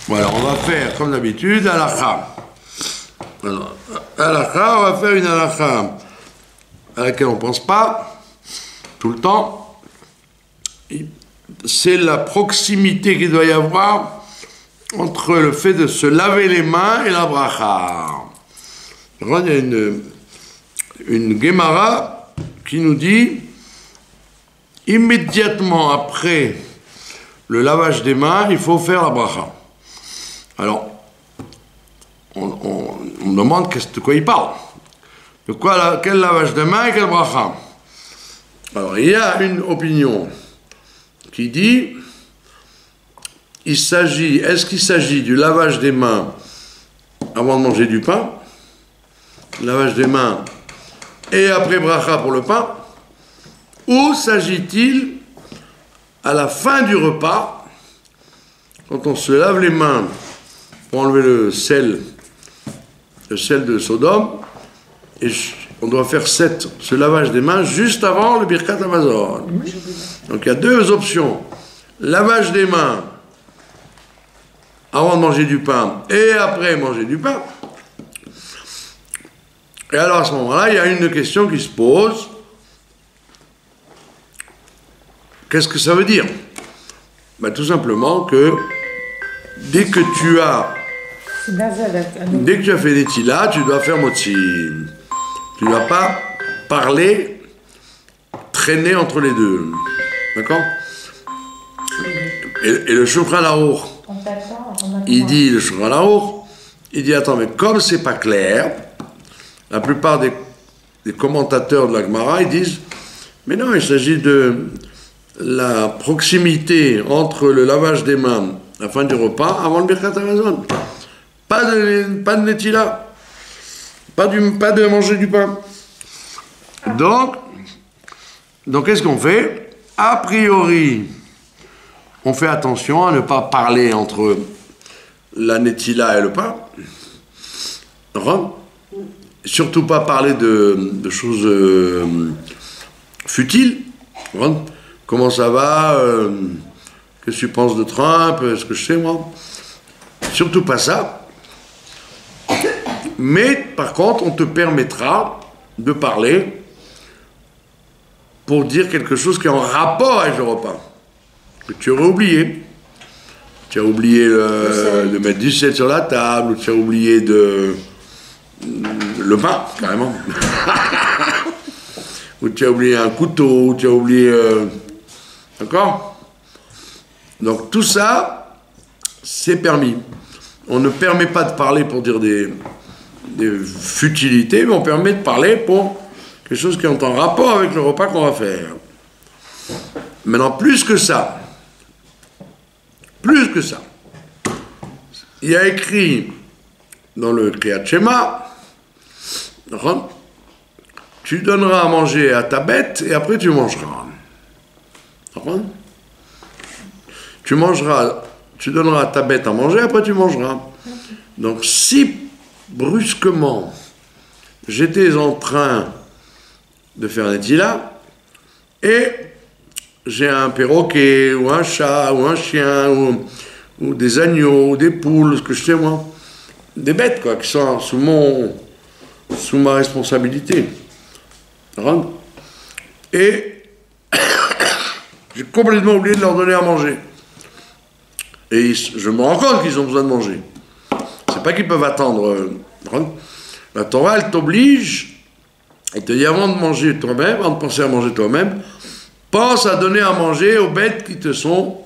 Voilà, on va faire comme d'habitude halakha. Alors, halakha, on va faire une halakha à laquelle on ne pense pas tout le temps. C'est la proximité qu'il doit y avoir entre le fait de se laver les mains et la bracha. Il y a une Gemara qui nous dit immédiatement après le lavage des mains, il faut faire la bracha. Alors, on me demande de quoi il parle. De quoi, quel lavage de mains et quel bracha. Alors, il y a une opinion qui dit, est-ce qu'il s'agit du lavage des mains avant de manger du pain, lavage des mains et après bracha pour le pain, ou s'agit-il à la fin du repas, quand on se lave les mains pour enlever le sel de Sodome, et on doit faire ce lavage des mains juste avant le Birkat Hamazon. Donc il y a deux options. Lavage des mains avant de manger du pain et après manger du pain. Et alors à ce moment-là, il y a une question qui se pose. Qu'est-ce que ça veut dire? Ben, tout simplement que dès que tu as fait des tilas, tu dois faire motzi. Tu ne dois pas parler, traîner entre les deux. D'accord? Et le Shulchan Aruch, il dit, attends, mais comme c'est pas clair, la plupart des commentateurs de la Gemara, ils disent, mais non, il s'agit de la proximité entre le lavage des mains à la fin du repas avant le Birkat Hamazon. Pas de netila. Pas de manger du pain. Donc qu'est-ce qu'on fait? A priori, on fait attention à ne pas parler entre la netila et le pain. Surtout pas parler de choses futiles. Comment ça va? Qu'est-ce que tu penses de Trump? Est-ce que je sais, moi? Surtout pas ça. Mais, par contre, on te permettra de parler pour dire quelque chose qui est en rapport avec le repas. Que tu aurais oublié. Tu as oublié de mettre du sel sur la table, ou tu as oublié le pain, carrément. Ou tu as oublié un couteau, ou tu as oublié... D'accord? Donc tout ça, c'est permis. On ne permet pas de parler pour dire des futilités, mais on permet de parler pour quelque chose qui est en rapport avec le repas qu'on va faire. Maintenant, plus que ça, il y a écrit dans le Kriyat Shema, tu donneras à manger à ta bête et après tu mangeras. Tu donneras à ta bête à manger, après tu mangeras. Donc si brusquement j'étais en train de faire un netila et j'ai un perroquet ou un chat ou un chien ou des agneaux ou des poules, ce que je sais moi, des bêtes quoi, qui sont sous ma responsabilité. Et j'ai complètement oublié de leur donner à manger. Et je me rends compte qu'ils ont besoin de manger. C'est pas qu'ils peuvent attendre. La Torah, elle t'oblige, elle te dit avant de manger toi-même, avant de penser à manger toi-même, pense à donner à manger aux bêtes qui sont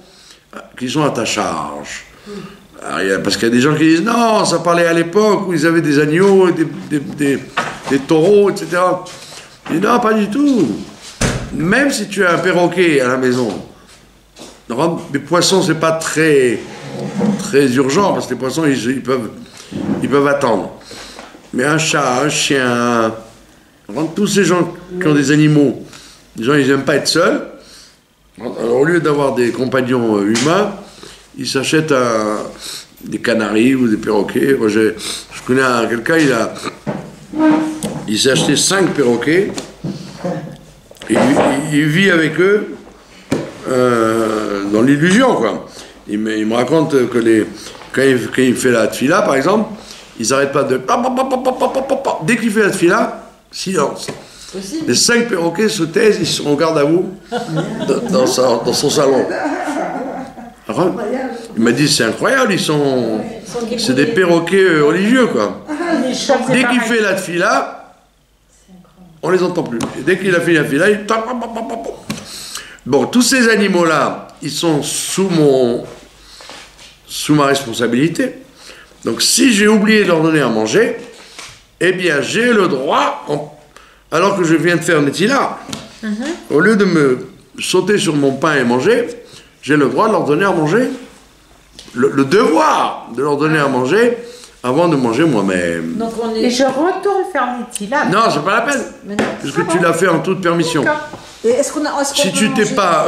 à ta charge. Alors, parce qu'il y a des gens qui disent non, ça parlait à l'époque où ils avaient des agneaux, des taureaux, etc. Je dis non, pas du tout. Même si tu as un perroquet à la maison, les poissons, c'est pas très urgent, parce que les poissons, ils peuvent attendre. Mais un chat, un chien, tous ces gens qui ont des animaux, les gens, ils n'aiment pas être seuls. Alors, au lieu d'avoir des compagnons humains, ils s'achètent des canaris ou des perroquets. Moi, je connais quelqu'un, il s'est acheté 5 perroquets, et il vit avec eux dans l'illusion, quoi. Il me raconte que quand il fait la tfila, par exemple, ils n'arrêtent pas de... Dès qu'il fait la tfila, silence. Les 5 perroquets se taisent, ils sont en garde à vous dans son salon. Alors, il m'a dit, c'est incroyable, c'est des perroquets religieux, quoi. Dès qu'il fait la tfila, on les entend plus. Et dès qu'il a fait la tfila, il... Bon, tous ces animaux-là, ils sont sous ma responsabilité. Donc, si j'ai oublié de leur donner à manger, eh bien, j'ai le droit, alors que je viens de faire Netila, au lieu de me sauter sur mon pain et manger, j'ai le droit de leur donner à manger, le devoir de leur donner à manger avant de manger moi-même. Et je retourne faire Netila. Non, c'est pas la peine, puisque tu l'as fait en toute permission. Et si tu t'es pas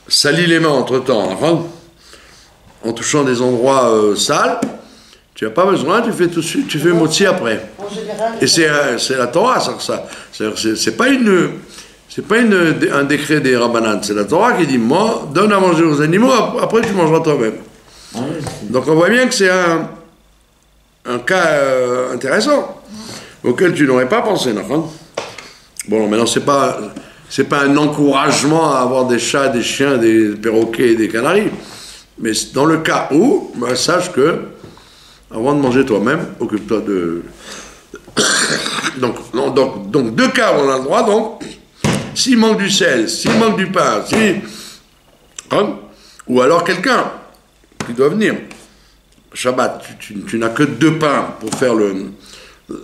sali les mains entre-temps, en touchant des endroits sales, tu n'as pas besoin, tu fais tout de suite, tu fais motzi après. Et c'est la Torah, ça. C'est pas un décret des Rabbanan, c'est la Torah qui dit, moi, donne à manger aux animaux, après tu mangeras toi-même. Donc on voit bien que c'est un cas intéressant, auquel tu n'aurais pas pensé, non? Bon, maintenant, c'est pas un encouragement à avoir des chats, des chiens, des perroquets et des canaris. Mais dans le cas où, sache que, avant de manger toi-même, occupe-toi de... donc, 2 cas où on a le droit, donc, s'il manque du sel, s'il manque du pain, ou alors quelqu'un qui doit venir. Shabbat, tu n'as que 2 pains pour faire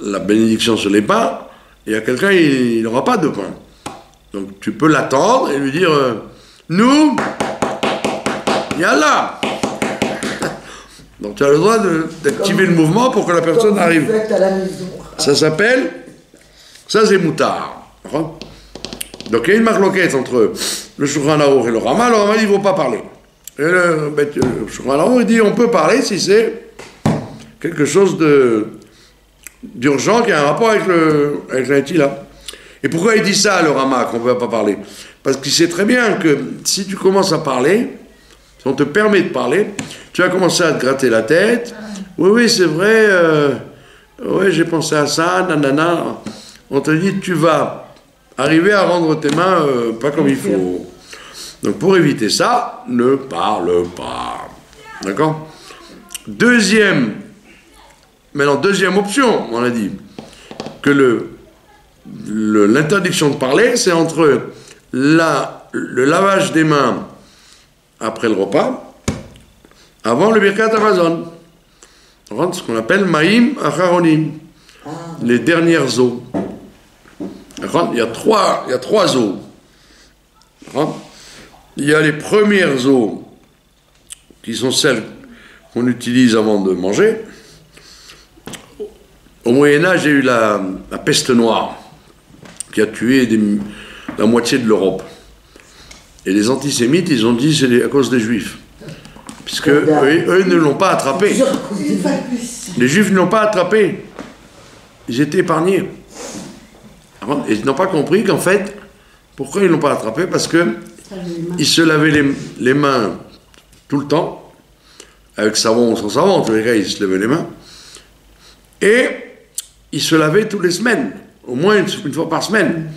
la bénédiction sur les pains, et il y a quelqu'un, il n'aura pas de pain. Donc tu peux l'attendre et lui dire, nous, yallah. Donc tu as le droit d'activer le mouvement pour que la personne arrive. Ça s'appelle, ça c'est moutard. Donc il y a une marloquette entre le Shulchan Aruch et le Rama. Le Rama dit, il ne faut pas parler. Et le Shulchan Aruch, il dit, on peut parler si c'est quelque chose d'urgent qui a un rapport avec la Netila. Et pourquoi il dit ça, le Rama, qu'on ne peut pas parler? Parce qu'il sait très bien que si tu commences à parler, si on te permet de parler, tu vas commencer à te gratter la tête. Oui, c'est vrai, oui, j'ai pensé à ça, nanana. On te dit, tu vas arriver à rendre tes mains pas comme il faut. Donc pour éviter ça, ne parle pas. D'accord? Deuxième option, on a dit, que l'interdiction de parler, c'est entre le lavage des mains après le repas, avant le Birkat Hamazon, ce qu'on appelle Maïm Acharonim, les dernières eaux. Il y a trois eaux. Il y a les premières eaux, qui sont celles qu'on utilise avant de manger. Au Moyen-Âge, il y a eu la peste noire, qui a tué la moitié de l'Europe. Et les antisémites, ils ont dit c'est à cause des Juifs. Puisque eux ne l'ont pas attrapé. Les Juifs ne l'ont pas attrapé. Ils étaient épargnés. Et ils n'ont pas compris qu'en fait, pourquoi ils ne l'ont pas attrapé? Parce qu'ils se lavaient les mains tout le temps, avec savon ou sans savon, en tous les cas, ils se lavaient les mains. Et ils se lavaient toutes les semaines, au moins une fois par semaine.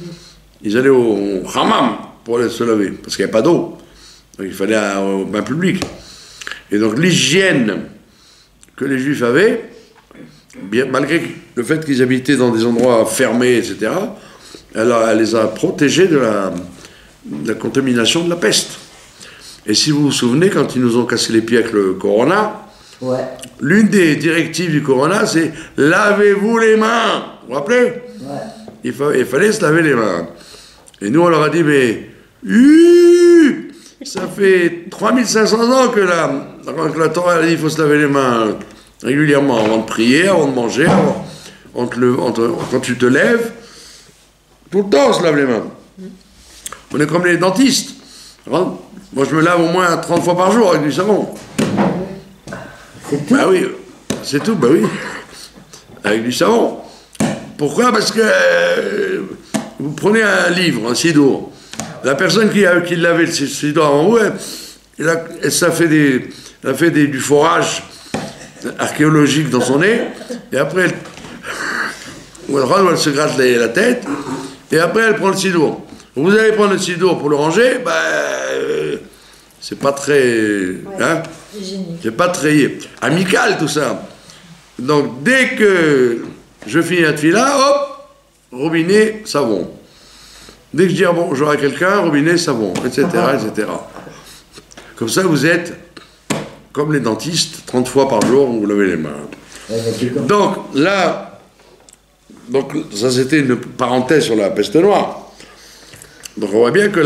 Ils allaient au hammam pour aller se laver, parce qu'il n'y avait pas d'eau. Donc il fallait au bain public. Et donc l'hygiène que les Juifs avaient, bien, malgré le fait qu'ils habitaient dans des endroits fermés, etc., elle les a protégés de la contamination de la peste. Et si vous vous souvenez, quand ils nous ont cassé les pieds avec le corona, l'une des directives du corona, c'est « lavez-vous les mains ». Vous vous rappelez? Il fallait se laver les mains. Et nous, on leur a dit « mais ça fait 3500 ans que la Torah a dit qu'il faut se laver les mains régulièrement, avant de prier, avant de manger, quand tu te lèves, tout le temps on se lave les mains. On est comme les dentistes. Moi, je me lave au moins 30 fois par jour avec du savon. C'est tout? Bah oui, c'est tout, bah oui. Avec du savon. Pourquoi? Parce que vous prenez un livre, un siddur. La personne qui lavait le siddur avant vous, ça fait elle a fait du forage archéologique dans son nez, et après, elle se gratte la tête, et après, elle prend le sidour. Vous allez prendre le sidour pour le ranger, c'est pas très... Hein, c'est pas très amical, tout ça. Donc, dès que je finis la tefila, hop, robinet, savon. Dès que je dis bonjour à quelqu'un, robinet, savon, etc., etc. Comme ça, vous êtes comme les dentistes, 30 fois par jour, vous lavez les mains. Donc, là, ça c'était une parenthèse sur la peste noire. Donc, on voit bien que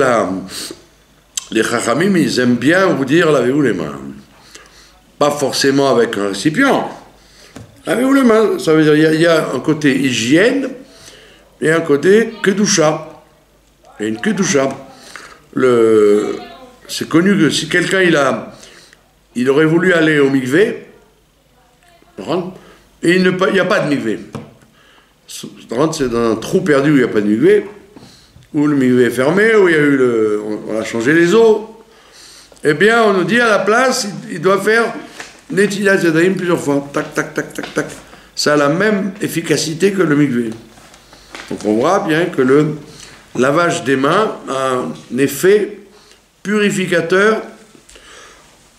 les chachamim, ils aiment bien vous dire, lavez-vous les mains. Pas forcément avec un récipient. Lavez-vous les mains, ça veut dire il y a un côté hygiène et un côté kedusha. Et une kedusha. C'est connu que si quelqu'un il aurait voulu aller au mikvé, et il n'y a pas de mikvé. C'est dans un trou perdu où il n'y a pas de mikvé, où le mikvé est fermé, où il y a eu on a changé les eaux. Eh bien, on nous dit à la place, il doit faire Netilat Yadayim plusieurs fois. Tac, tac, tac, tac, tac. Ça a la même efficacité que le mikvé. Donc on voit bien que le lavage des mains a un effet purificateur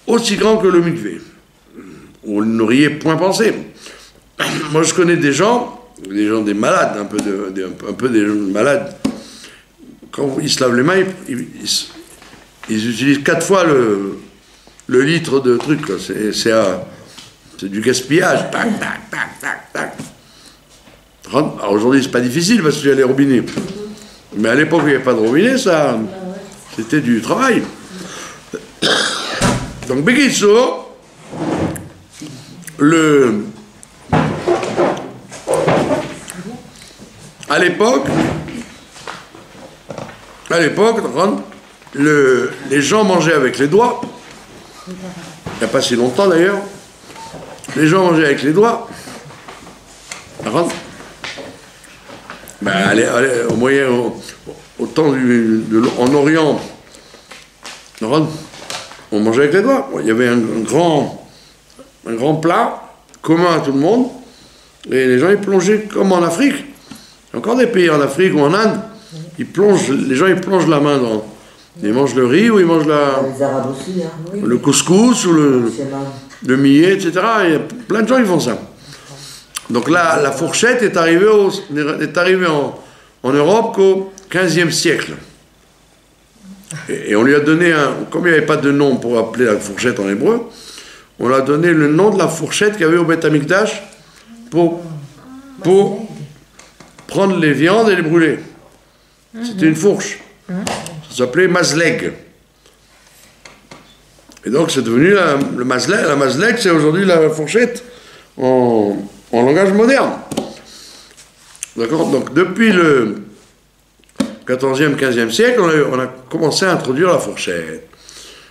aussi grand que le mikvé. Vous n'auriez point pensé. Moi je connais des des malades, un peu des malades. Quand ils se lavent les mains, ils utilisent 4 fois le litre de truc. C'est du gaspillage. Tac, tac, tac, tac, tac. Alors aujourd'hui c'est pas difficile parce qu'il y a les robinets. Mais à l'époque où il n'y avait pas de robinet, c'était du travail. Donc Bekitso, à l'époque, les gens mangeaient avec les doigts. Il n'y a pas si longtemps d'ailleurs. Les gens mangeaient avec les doigts. Au moyen, au temps en Orient, on mangeait avec les doigts. Il y avait un grand plat commun à tout le monde, et les gens ils plongeaient comme en Afrique. Il y a encore des pays en Afrique ou en Inde, les gens ils plongent la main dans. Ils mangent le riz ou ils mangent les Arabes aussi, hein. Le couscous ou le millet, etc. Il y a plein de gens qui font ça. Donc là, la fourchette est arrivée en Europe qu'au XVe siècle. Et on lui a donné comme il n'y avait pas de nom pour appeler la fourchette en hébreu, on lui a donné le nom de la fourchette qu'il y avait au Beth Amikdash pour prendre les viandes et les brûler. C'était une fourche. Ça s'appelait mazleg. Et donc c'est devenu le mazleg. La mazleg, c'est aujourd'hui la fourchette en langage moderne. D'accord? Donc depuis le 14e, 15e siècle, on a commencé à introduire la fourchette.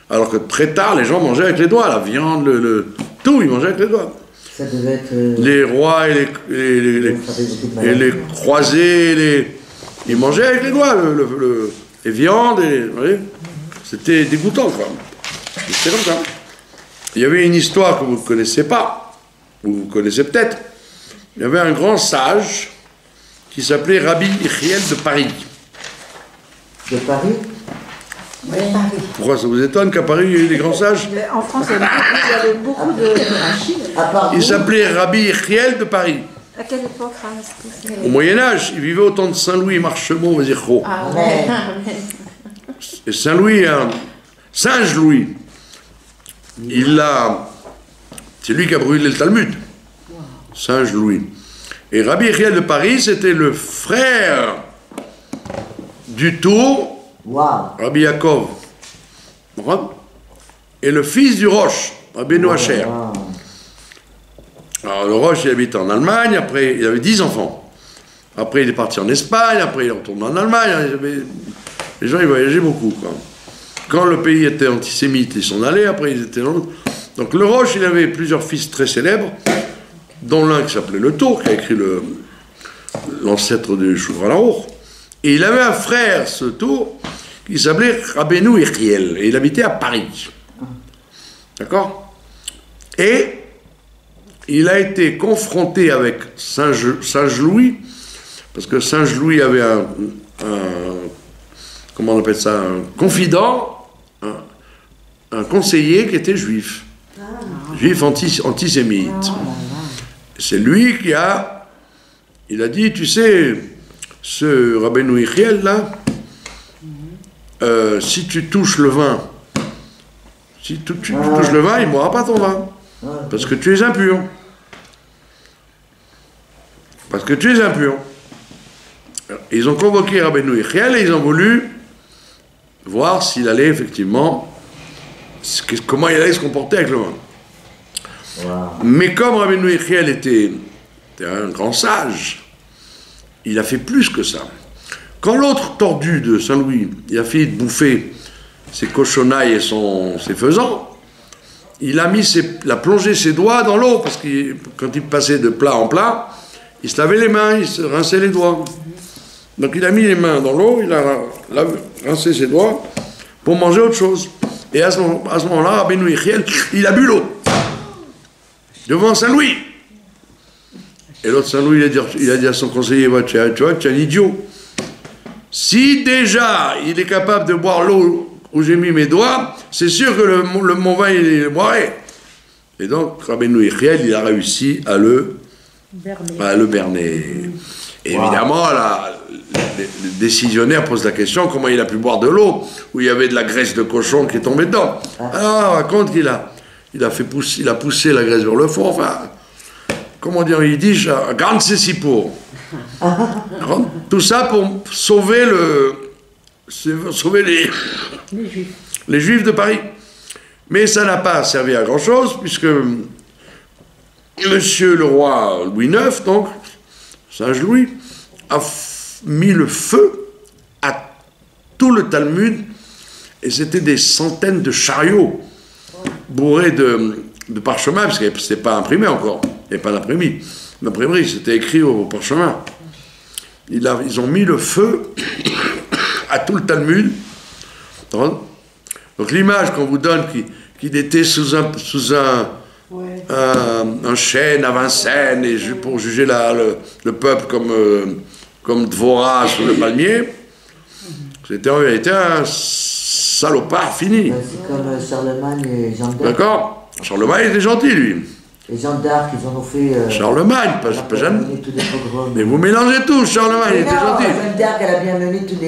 Alors que très tard, les gens mangeaient avec les doigts. La viande, tout, ils mangeaient avec les doigts. Ça devait être... Les rois et les croisés, ils mangeaient avec les doigts les viandes. Vous voyez, c'était dégoûtant, quoi. C'était comme ça. Il y avait une histoire que vous ne connaissez pas, ou vous connaissez peut-être. Il y avait un grand sage qui s'appelait Rabbi Yechiel de Paris. De Paris? Oui, Paris. Pourquoi ça vous étonne qu'à Paris il y ait eu des grands sages? En France, il y avait beaucoup de Rachid. Il s'appelait Rabbi Yechiel de Paris. À quelle époque? Au Moyen-Âge, il vivait au temps de Saint-Louis Marchemont, Vézircho. Ah ouais. Et Saint-Louis, Singe Louis, c'est lui qui a brûlé le Talmud. Singe Louis. Et Rabbi Yechiel de Paris, c'était le frère du Tour, Rabbi Yaakov, et le fils du Roche, Rabbi Noacher. Alors le Roche, il habite en Allemagne, après il avait 10 enfants. Après il est parti en Espagne, après il est retourné en Allemagne. Les gens ils voyageaient beaucoup, quoi. Quand le pays était antisémite, ils s'en allaient, après ils étaient dans l'autre. Donc le Roche, il avait plusieurs fils très célèbres, dont l'un qui s'appelait le Tour, qui a écrit l'ancêtre de Shulchan Aruch. Et il avait un frère, ce Tour, qui s'appelait Rabbeinu Yechiel, et il habitait à Paris. D'accord? Et il a été confronté avec Singe Louis, parce que Singe Louis avait comment on appelle ça, un confident, un conseiller qui était juif, juif antisémite. C'est lui qui il a dit, tu sais, ce Rabbeinu Yechiel là, si tu touches le vin, si tu touches le vin, il ne boira pas ton vin, parce que tu es impur. Parce que tu es impur. Ils ont convoqué Rabbeinu Yechiel et ils ont voulu voir s'il allait effectivement, comment il allait se comporter avec le vin. Mais comme Rabbeinu Yechiel était un grand sage, il a fait plus que ça. Quand l'autre tordu de Saint-Louis, il a fini de bouffer ses cochonailles et ses faisans, il a plongé ses doigts dans l'eau, parce que quand il passait de plat en plat, il se lavait les mains, il se rinçait les doigts. Donc il a mis les mains dans l'eau, il a rincé ses doigts pour manger autre chose. Et à ce moment-là, Rabbeinu Yechiel, il a bu l'eau devant Saint-Louis. Et l'autre Saint-Louis, il a dit à son conseiller, tu vois, tu es un idiot. Si déjà il est capable de boire l'eau où j'ai mis mes doigts, c'est sûr que mon vin, il le boirait. Et donc, Rabbeinu Yechiel, il a réussi à le berner. Évidemment, le décisionnaire pose la question, comment il a pu boire de l'eau où il y avait de la graisse de cochon qui est tombée dedans. Alors, on raconte qu'il a poussé la graisse vers le fond, enfin, comment dire, il dit, garde ses sipos. Tout ça pour sauver les Juifs de Paris. Mais ça n'a pas servi à grand-chose, puisque Monsieur le roi Louis IX, donc, Singe Louis, a mis le feu à tout le Talmud, et c'était des centaines de chariots bourrés de parchemin, parce que c'était pas imprimé encore, il n'y avait pas d'imprimerie, c'était écrit au parchemin. Ils ont mis le feu à tout le Talmud. Donc l'image qu'on vous donne, qu'il était sous un chêne à Vincennes, et pour juger le peuple comme Dvorak sous le palmier, c'était en vérité un salopard fini. C'est comme Charlemagne et Jeanne d'Arc. D'accord. Charlemagne était gentil, lui. Et Jeanne d'Arc, ils en ont fait... Charlemagne, pas Jeanne. Mais vous mélangez tout, Charlemagne était gentil. Jeanne d'Arc, elle a bien mené tous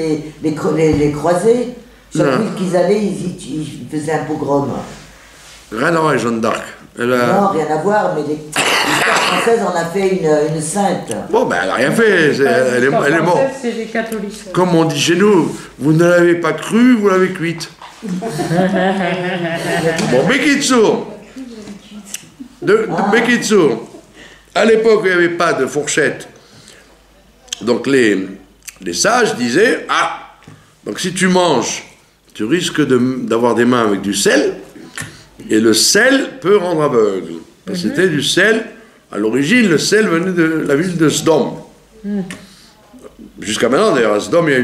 les croisés. Chaque ville qu'ils allaient, ils faisaient un pogrom. Rien à voir avec Jeanne d'Arc. Non, rien à voir, mais l'histoire française en a fait une sainte. Bon, ben elle n'a rien fait, elle est morte. C'est les catholiques. Comme on dit chez nous, vous ne l'avez pas cru, vous l'avez cuite. Bon, Bekitsour. Bekitsour. À l'époque, il n'y avait pas de fourchette. Donc les sages disaient, donc si tu manges, tu risques d'avoir des mains avec du sel, et le sel peut rendre aveugle. Parce que c'était du sel, à l'origine, le sel venait de la ville de Sdom. Jusqu'à maintenant, d'ailleurs, à Sdom, il y a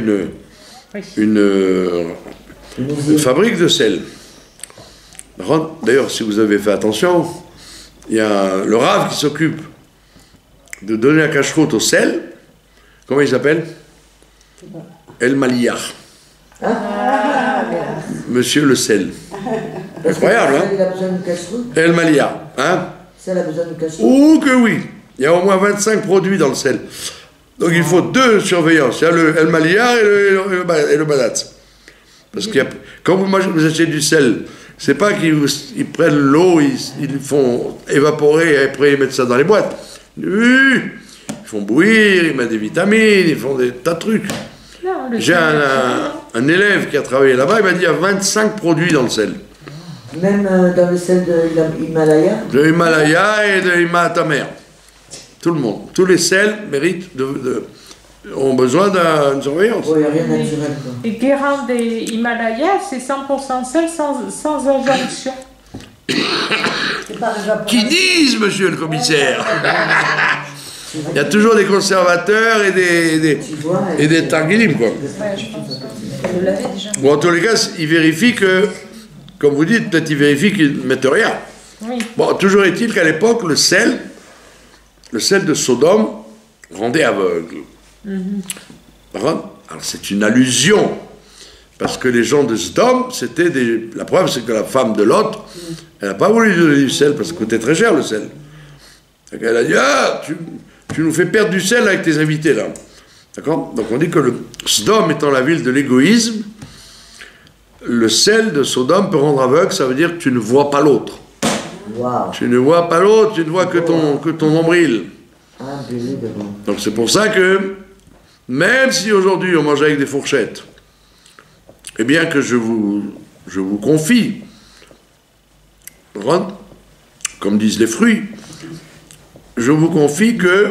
une fabrique de sel. D'ailleurs, si vous avez fait attention, il y a le rave qui s'occupe de donner la cacheroute au sel. Comment il s'appelle? El Maliyah. Monsieur le sel. Incroyable, hein? Il a besoin de cacheroute. El Maliyah, hein? Ça, il a besoin de cacheroute. Oh que oui! Il y a au moins 25 produits dans le sel. Donc il faut 2 surveillances. Il y a le El Maliyah et le Badatz. Parce que quand vous achetez du sel, c'est pas qu'ils prennent l'eau, ils font évaporer et après ils mettent ça dans les boîtes. Ils font bouillir, ils mettent des vitamines, ils font des tas de trucs. J'ai un élève qui a travaillé là-bas, il m'a dit il y a 25 produits dans le sel. Même dans le sel de l'Himalaya? De l'Himalaya et de l'Himalaya. Tout le monde. Tous les sels méritent ont besoin d'une surveillance. Il n'y a rien de naturel. Et Guérande des Himalayas, c'est 100% sel sans injonction. Qui disent, monsieur le commissaire? Il y a toujours des conservateurs et des targuilim, quoi. Bon, en tous les cas, ils vérifient que, comme vous dites, peut-être ils vérifient qu'ils ne mettent rien. Oui. Bon, toujours est-il qu'à l'époque, le sel de Sodome rendait aveugle. Alors, c'est une allusion, parce que les gens de Sodome, c'était des... La preuve, c'est que la femme de Lot, elle n'a pas voulu lui donner du sel, parce que ça coûtait très cher, le sel. Donc elle a dit, ah, tu nous fais perdre du sel avec tes invités, là. D'accord? Donc on dit que Sodome étant la ville de l'égoïsme, le sel de Sodome peut rendre aveugle, ça veut dire que tu ne vois pas l'autre. Wow. Tu ne vois pas l'autre, tu ne vois que ton nombril. Donc c'est pour ça que, même si aujourd'hui on mange avec des fourchettes, eh bien que je vous confie, comme disent les fruits, je vous confie que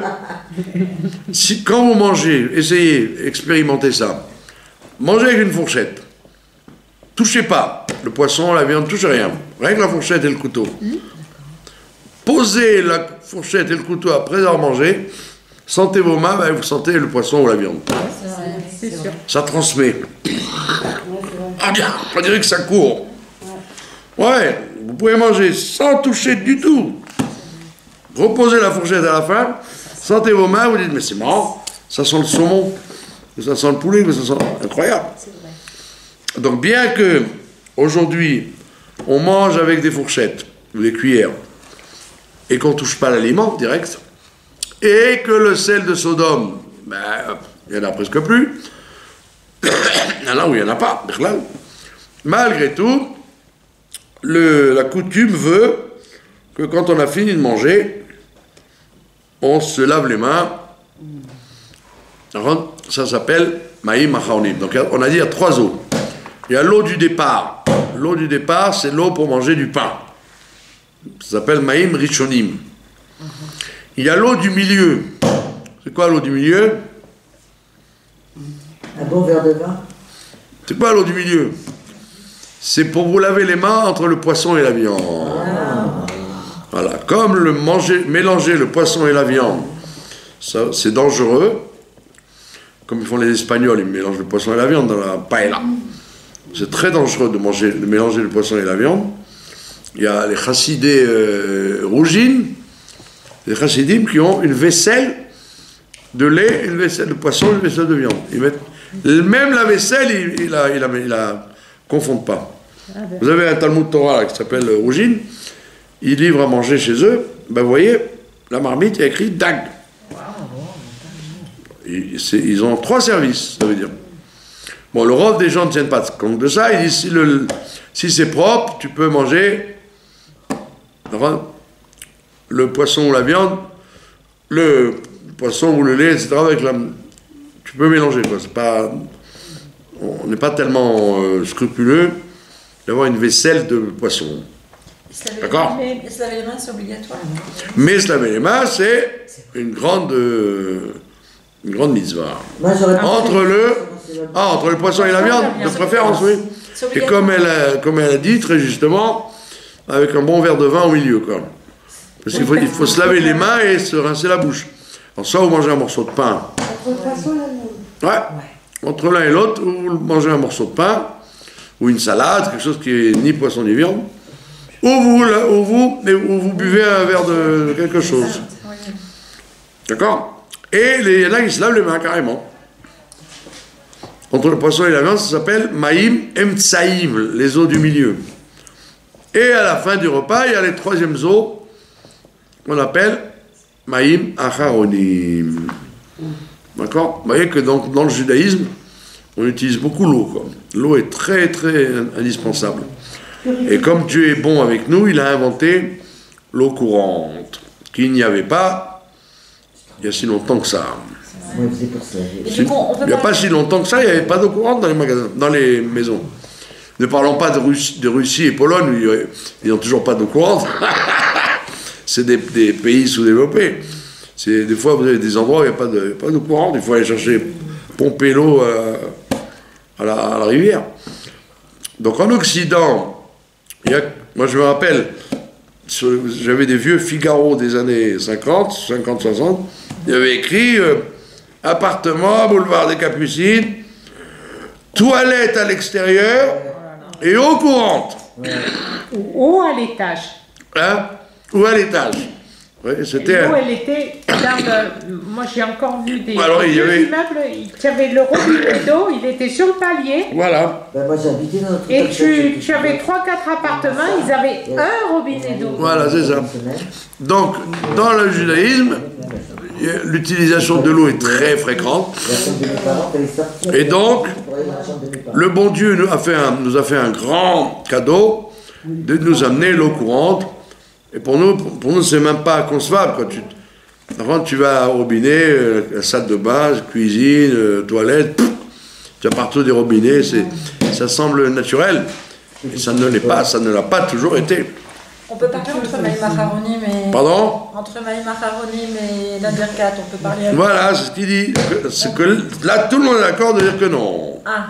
quand vous mangez, essayez, expérimentez ça, mangez avec une fourchette, touchez pas le poisson, la viande, touchez rien, rien que la fourchette et le couteau. Posez la fourchette et le couteau après avoir mangé, sentez vos mains, ben vous sentez le poisson ou la viande. C'est sûr. Ça transmet. Ah bien, on dirait que ça court. Ouais, vous pouvez manger sans toucher du tout. Reposez la fourchette à la fin, sentez vos mains, vous dites, mais c'est marrant, ça sent le saumon, ça sent le poulet, ça sent incroyable. Donc bien que aujourd'hui on mange avec des fourchettes ou des cuillères et qu'on ne touche pas l'aliment direct, et que le sel de Sodome, ben, il n'y en a presque plus, il y en a où il n'y en a pas, malgré tout, la coutume veut que quand on a fini de manger, on se lave les mains. Ça s'appelle Maïm Achaonim. Donc on a dit il y a 3 eaux. Il y a l'eau du départ. L'eau du départ, c'est l'eau pour manger du pain. Ça s'appelle Maïm Rishonim. Il y a l'eau du milieu. C'est quoi l'eau du milieu? Un bon verre de vin. C'est quoi l'eau du milieu? C'est pour vous laver les mains entre le poisson et la viande. Voilà. Comme mélanger le poisson et la viande, ça, c'est dangereux. Comme ils font les Espagnols, ils mélangent le poisson et la viande dans la paella. C'est très dangereux de mélanger le poisson et la viande. Il y a les chassidés rougines, les chassidim qui ont une vaisselle de lait, une vaisselle de poisson, une vaisselle de viande. Ils mettent même la vaisselle, ils la confondent pas. Vous avez un Talmud Torah là, qui s'appelle Rougine, ils livrent à manger chez eux, ben vous voyez, la marmite, il y a écrit Dag. Ils ont 3 services, ça veut dire. Bon, le rôle des gens ne tiennent pas compte de ça, ils disent si c'est propre, tu peux manger le poisson ou la viande, le poisson ou le lait, etc. Tu peux mélanger, quoi. C'est pas, on n'est pas tellement scrupuleux d'avoir une vaisselle de poisson. D'accord? Mais se laver les mains, c'est obligatoire. Mais se laver les mains, c'est une grande mitzvah. Moi, Entre le poisson et la viande, de préférence, oui. Et comme elle a dit très justement, avec un bon verre de vin au milieu, quoi. Parce qu'il faut se laver les mains et se rincer la bouche. Alors soit vous mangez un morceau de pain. Ouais. Entre l'un et l'autre, vous mangez un morceau de pain, ou une salade, quelque chose qui est ni poisson ni viande, ou vous buvez un verre de quelque chose. D'accord? Et il y en a qui se lavent les mains carrément. Entre le poisson et la viande, ça s'appelle Maïm Emtsaïm, les eaux du milieu. Et à la fin du repas, il y a les 3e eaux qu'on appelle Maïm Acharonim. D'accord? Vous voyez que donc, dans le judaïsme, on utilise beaucoup l'eau, quoi. L'eau est très très indispensable. Et comme Dieu est bon avec nous, il a inventé l'eau courante, qu'il n'y avait pas il y a si longtemps que ça. Oui, c'est pour ça. Il n'y a pas si longtemps que ça, il n'y avait pas d'eau courante dans les magasins, dans les maisons. Ne parlons pas de Russie et Pologne, où ils n'ont toujours pas d'eau courante. C'est des pays sous-développés. Des fois, vous avez des endroits où il n'y a pas d'eau courante, il faut aller chercher, pomper l'eau à la rivière. Donc en Occident, moi je me rappelle, j'avais des vieux Figaro des années 50, 60, il y avait écrit appartement, boulevard des Capucines, toilette à l'extérieur et eau courante. Ou eau à l'étage. Hein? Ou à l'étage. Oui, c'était... L'eau, elle était dans le... Moi, j'ai encore vu des Alors, il y avait... immeubles, il y avait le robinet d'eau, il était sur le palier. Voilà. Ben, moi j'habitais dans notre Et tu avais 3-4 appartements, ils avaient un robinet d'eau. Voilà, c'est ça. Donc, dans le judaïsme, l'utilisation de l'eau est très fréquente. Et donc, le bon Dieu nous a fait un grand cadeau de nous amener l'eau courante. Et pour nous c'est même pas concevable. Quand tu vas au robinet, la salle de bain, cuisine, toilette, tu as partout des robinets, ça semble naturel. Et ça ne l'est pas, ça ne l'a pas toujours été. On peut parler entre Maïm Aharonim et... Pardon? Entre Maïm Aharonim et la Birkat, on peut parler... Voilà, c'est ce qu'il dit. C'est que là, tout le monde est d'accord de dire que non. Ah.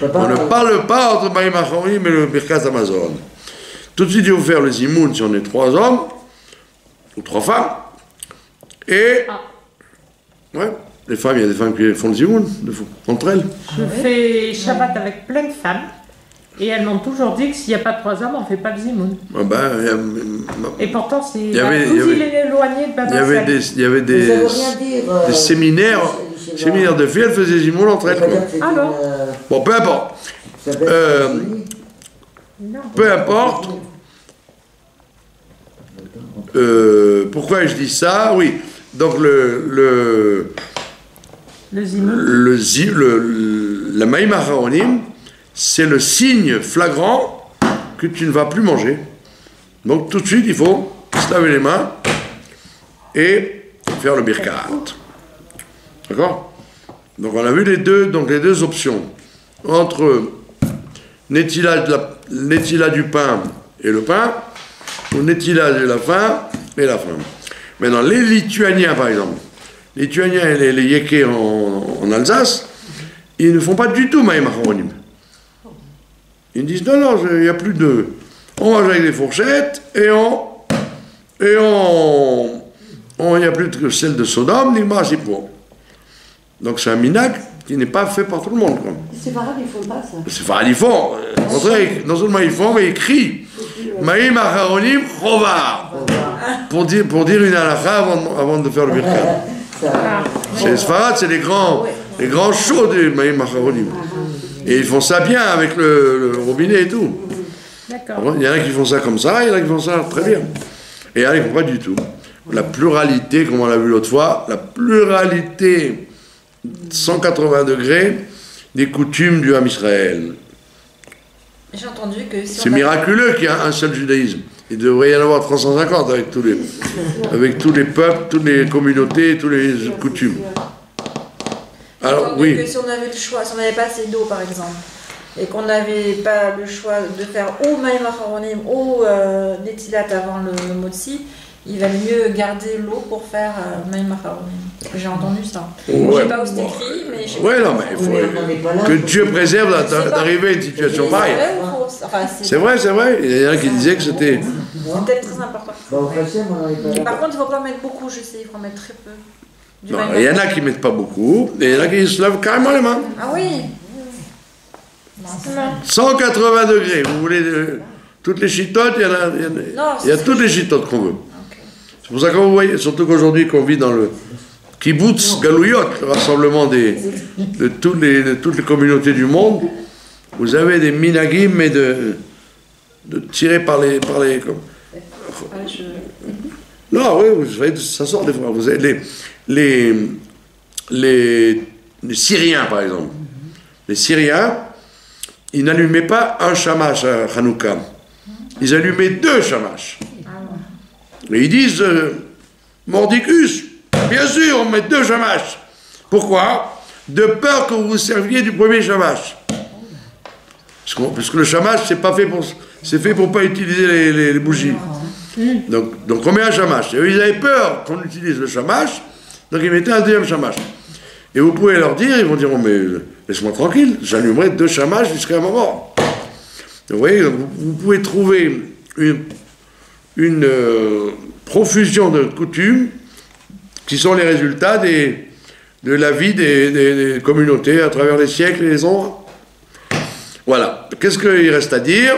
On ne parle pas entre Maïm Aharonim et le Birkat Amazon. Tout de suite, il faut faire le zimoun si on est 3 hommes, ou 3 femmes. Et... Ouais, les femmes, il y a des femmes qui font le zimoun, entre elles. Je fais Shabbat avec plein de femmes. Et elles m'ont toujours dit que s'il n'y a pas 3 hommes, on ne fait pas le zimoun. Ah ben, et pourtant, c'est... il est éloigné de Baba il y avait des séminaires de filles, elles faisaient zimoun entre elles. Ah non. Bon, peu importe. Peu importe. Pourquoi je dis ça? Oui. Donc la Maïm Aharonim, c'est le signe flagrant que tu ne vas plus manger. Donc tout de suite, il faut se laver les mains et faire le birkat. D'accord? Donc on a vu les deux options. Entre Netila du pain et le pain, ou Netila de la faim et la faim. Maintenant, les Lituaniens, par exemple, les Lituaniens et les Yékés en Alsace, ils ne font pas du tout Maïm Aharonim. Ils disent non, il n'y a plus de... On mange avec des fourchettes et il n'y a plus de sel de Sodome ni Marzipo. Donc c'est un minag qui n'est pas fait par tout le monde. C'est Farad, ils font pas ça. C'est Farad, ils font. Au contraire, non seulement ils font, mais ils crient. Maïm Aharonim Chovar. Pour dire une halakha avant de faire le birkat. C'est Farad, c'est les grands shows du Maïm Aharonim. Et ils font ça bien avec le robinet et tout. D'accord. Il y en a qui font ça comme ça, il y en a qui font ça très bien. Et il y en a qui ne font pas du tout. La pluralité, comme on l'a vu l'autre fois, la pluralité 180 degrés des coutumes du Ham Israël. J'ai entendu que si c'est miraculeux qu'il y ait un seul judaïsme. Il devrait y en avoir 350 avec tous les peuples, toutes les communautés, toutes les coutumes. Alors, oui. Que si on avait le choix, si on n'avait pas assez d'eau par exemple, et qu'on n'avait pas le choix de faire ou Maïm Aharonim ou Netilat avant le Motsi, il valait mieux garder l'eau pour faire Maïm Aharonim. J'ai entendu ça. Ouais, je ne sais pas où c'est écrit, mais je sais ouais, non, mais il faut que Dieu préserve d'arriver à une situation pareille. C'est vrai, c'est vrai. Il y en a qui disaient que c'était... C'est peut-être très important. Par contre, il ne faut pas mettre beaucoup, je sais, il faut mettre très peu. Non, il y en a qui ne mettent pas beaucoup, et il y en a qui se lavent carrément les mains. Ah oui. 180 degrés, vous voulez toutes les chitotes, il y a toutes les chitotes qu'on veut. Okay. C'est pour ça que vous voyez, surtout qu'aujourd'hui qu'on vit dans le kibbutz galouyot, le rassemblement de toutes les communautés du monde, vous avez des minagim, mais de tirer par les non, oui, vous savez, ça sort des fois. Vous avez les Syriens, par exemple. Les Syriens, ils n'allumaient pas un shamash à Hanouka. Ils allumaient 2 shamash. Et ils disent, mordicus, bien sûr, on met 2 shamash. Pourquoi? De peur que vous vous serviez du premier shamash. Parce que le shamash, c'est fait pour pas utiliser les bougies. Donc on met un shamash. Et eux, ils avaient peur qu'on utilise le shamash, donc ils mettaient un 2e shamash. Et vous pouvez leur dire, ils vont dire, oh, mais laisse-moi tranquille, j'allumerai 2 shamash jusqu'à un moment. Vous voyez, vous pouvez trouver une profusion de coutumes qui sont les résultats de la vie des communautés à travers les siècles et les ans. Voilà. Qu'est-ce qu'il reste à dire?